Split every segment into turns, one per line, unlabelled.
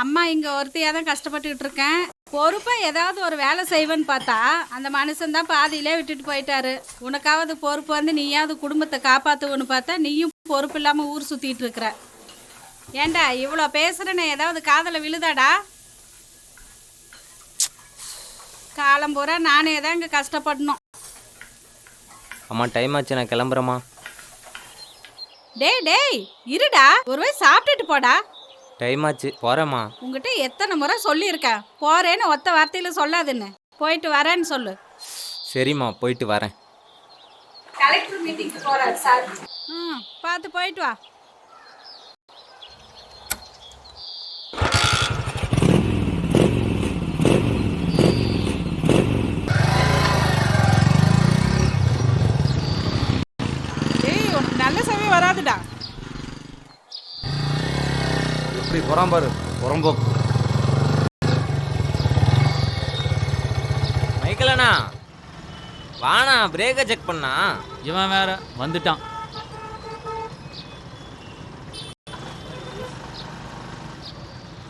அம்மா இங்கே ஒருத்தையாக தான் கஷ்டப்பட்டுக்கிட்டு இருக்கேன். பொறுப்பாக ஏதாவது ஒரு வேலை செய்வேன்னு பார்த்தா அந்த மனுஷன் தான் பாதியிலே விட்டுட்டு போயிட்டாரு. உனக்காவது பொறுப்பு வந்து நீயாவது குடும்பத்தை காப்பாற்றுவன்னு பார்த்தா நீயும் பொறுப்பு இல்லாமல் ஊர் சுற்றிட்டு இருக்கிற. ஏண்டா இவ்வளோ பேசுகிறேன்னு ஏதாவது காதில் விழுதாடா? காலம் பூரா நானே தான் இங்கே கஷ்டப்படணும்.
அம்மா டைம் ஆச்சு, நான் கிளம்புறேம்மா.
டேய் டேய் இருடா, ஒரு வாய் சாப்பிட்டுட்டு போடா.
டைம் ஆச்சு, போகிறேம்மா.
உங்ககிட்ட எத்தனை முறை சொல்லியிருக்கேன் போறேன்னு ஒத்த வார்த்தையில சொல்லாதுன்னு. போயிட்டு வரேன்னு சொல்லு.
சரிம்மா, போயிட்டு வரேன்.
கலெக்டர் மீட்டிங்க்கு போறாரு சார். பார்த்து போயிட்டு வா.
ஏய் உனக்கு நல்ல சமயம் வராதுடா.
எப்படி போகிறான் பாரு புறம்போக்கு.
மைக்கேலண்ணா வாண்ணா, பிரேக்கை செக் பண்ணா.
இவன் வேற வந்துட்டான்.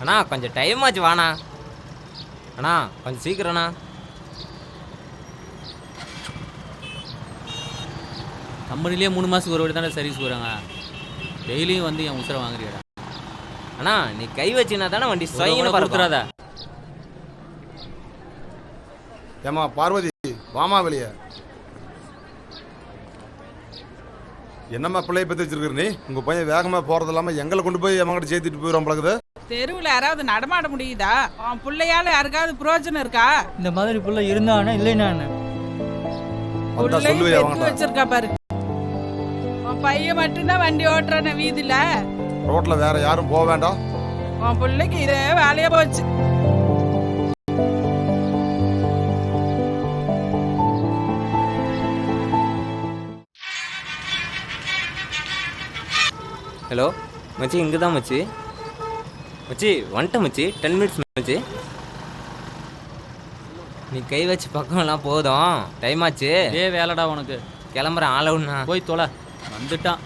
அண்ணா கொஞ்சம் டைம் ஆச்சு, வாண்ணா. அண்ணா கொஞ்சம் சீக்கிரண்ணா.
கம்பெனிலேயே 3 மாதத்துக்கு ஒரு வாட்டி தானே சர்வீஸ் போகிறாங்க. டெய்லியும் வந்து என் உசுரை வாங்குறியடா.
அண்ணா நீ கை வச்சினா தானே வண்டி சொயின்னு
பறக்குறாத.
ஏமா பார்வதி, வாமா வெளியே. என்னம்மா பிள்ளைய பற்றி வச்சிருக்கிற நீ? உங்கள் பையன் வேகமாக போகிறது இல்லாமல் எங்களை கொண்டு போய் அவங்ககிட்ட சேர்த்துட்டு போயிடும் பழகுது.
தெருவில் யாராவது நடமாட முடியுதா? உன் பிள்ளையால யாருக்காவது பிரயோஜனம் இருக்கா?
இந்த மாதிரி புள்ள இருந்தானே இல்லைன்னா
சொல்லுவே
வச்சிருக்கா பாரு. உன் பையன் மட்டும்தான் வண்டி ஓட்டுறான வீதியில.
ரோட்ல வேற யாரும் போக வேண்டாம்.
உன் பிள்ளைக்கு இதே வேலையா போச்சு.
ஹலோ மச்சி, இங்கே தான் மச்சி. மச்சி வந்துட்டேன் மச்சி, 10 மினிட்ஸ் மச்சி. நீ கை வச்சு பக்கம்லாம் போதும், டைம் ஆச்சு.
ஏ வேலைடா உனக்கு.
கிளம்புறேன், ஆள ஒண்ணா.
போய் தொலை. வந்துட்டான்.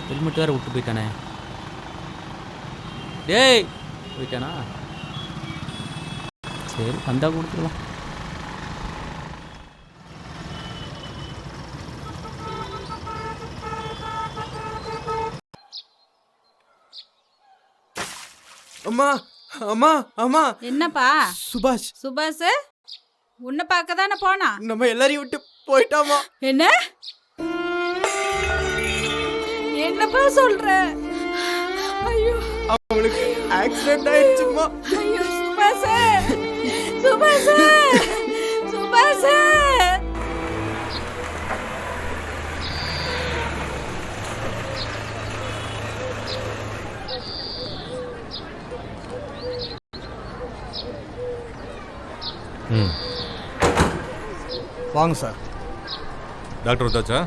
ஹெல்மெட் வேற விட்டு போயிட்டானே. டேய் போயிட்டானா? சரி வந்தா கொடுத்துருவான்.
அம்மா அம்மா அம்மா.
என்னப்பா
சுபாஷ்
சுபாஷ் உன்னை பார்க்க தானே போனா?
நம்ம எல்லாரையும் விட்டு போயிட்டாமா.
என்ன என்னப்பா சொல்ற? ஐயோ
அவனுக்கு ஆக்சிடென்ட் ஆயிடுச்சுமா.
ஐயோ சுபாஷ் சுபாஷ் சுபாஷ்.
வாங்க சார். டாக்டர் வந்தாச்சா?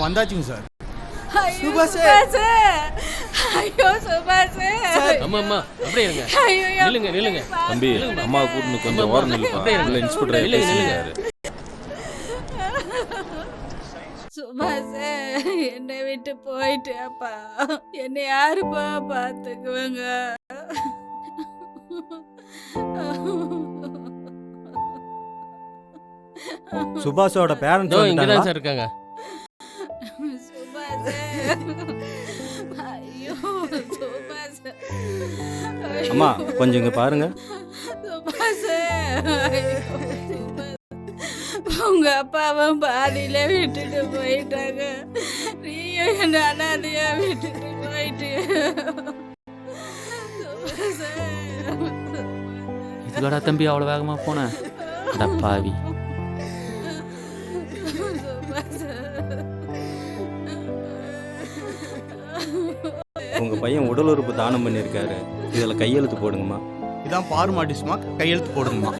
வந்தாச்சுங்க சார்.
சுபாஷ் ஐயோ சுபாஷ்.
அம்மா அம்மா அப்படியே இருங்க. நில்லுங்க நில்லுங்க
தம்பி, அம்மாவை கூட்டின்னு கொஞ்சம் ஓரம் நில்லுப்பா. இன்ஸ்பெக்டர்
நில்லுங்க.
சுபாஷ் என்னை விட்டு போயிட்டு அப்பா, என்னை யாருப்பா பார்த்துக்குவாங்க?
சுபாஷோட பேரண்ட்ஸ்
இங்க தான் சார் இருக்காங்க.
சுபாஷ் ஐயோ சுபாஷ்.
அம்மா கொஞ்சம் இங்க பாருங்க.
சுபாஷ் ஐயோ சுபாஷ், உங்க அப்பாவும் பாதியில விட்டுட்டு போயிட்டாங்க. நீயும் என்ன அனாதையா விட்டுட்டு போயிட்டு.
இதுக்கடா தம்பி அவ்வளோ வேகமாக போனேன். பாவி.
உங்க பையன் உடல் உறுப்பு தானம் பண்ணியிருக்காரு. இதுல கையெழுத்து போடுங்கம்மா.
இதான் ஃபார்மாலிட்டிஸ்மா, கையெழுத்து போடுங்கம்மா.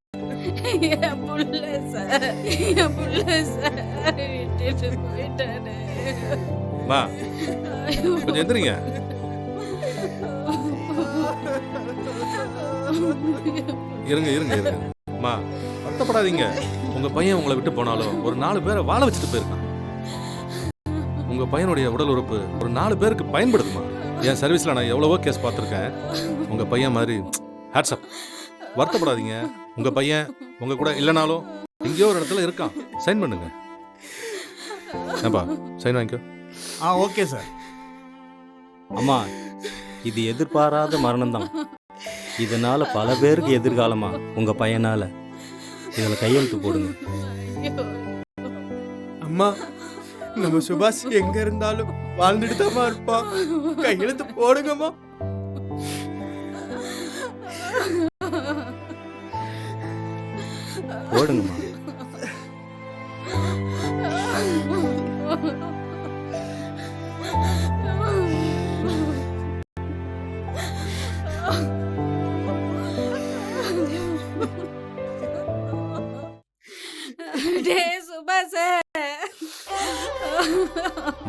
என் புள்ள சார், என் புள்ள சார் விட்டுட்டு போயிட்டானே.
மா கொஞ்சம் எந்திரிங்க. இருங்க இருங்க இருங்க. மா வருத்தப்படாதீங்க. உங்க பையன் உங்களை விட்டு போனாலும் ஒரு 4 பேரை வாழ வச்சுட்டு போயிருக்கான். உங்கள் பையனுடைய உடல் உறுப்பு ஒரு 4 பேருக்கு பயன்படுதுமா. என் சர்வீஸில் நான் எவ்வளவோ கேஸ் பார்த்துருக்கேன். உங்கள் பையன் மாதிரி ஹேட்ஸ்அப். வருத்தப்படாதீங்க. உங்கள் பையன் உங்கள் கூட இல்லைனாலும் எங்கேயோ ஒரு இடத்துல இருக்கான். சைன் பண்ணுங்க. ஏப்பா சைன் வாங்கிக்கோ.
Okay sir.
அம்மா, இது எதிர்பாராத மரணம்தான். இதனால பல பேருக்கு எதிர்காலமா உங்கள் பையனால. இதில் கையெழுத்து போடுங்க.
அம்மா, நம்ம சுபாஷ் எங்க இருந்தாலும் வாழ்ந்துட்டு தான் இருப்பான். கையெழுத்து போடுங்கம்மா.
போடுங்கம்மா.
டே சுபாஷ்,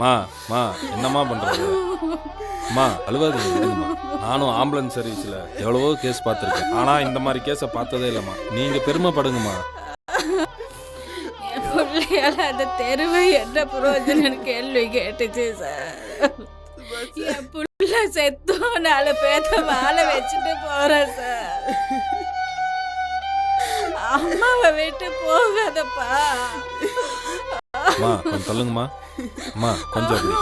மா மா என்னம்மா பண்ணுறது? அம்மா அழுவாதீங்க, விடுங்கம்மா. நானும் ஆம்புலன்ஸ் சர்வீஸில் எவ்வளவோ கேஸ் பார்த்துருக்கேன். ஆனால் இந்த மாதிரி கேஸை பார்த்ததே இல்லைம்மா. நீங்கள் பெருமைப்படுங்கம்மா.
என் பிள்ளையால அந்த தெருவை என்ன பிரயோஜனம் கேள்வி கேட்டுச்சு சார். என் பிள்ளை செத்தும் 4 பேத்த வாழ வச்சுட்டு போறேன் சார். அம்மாவை விட்டு போகாதப்பா.
அம்மா கொஞ்சம் சொல்லுங்கம்மா. அம்மா கொஞ்சம் அப்படி.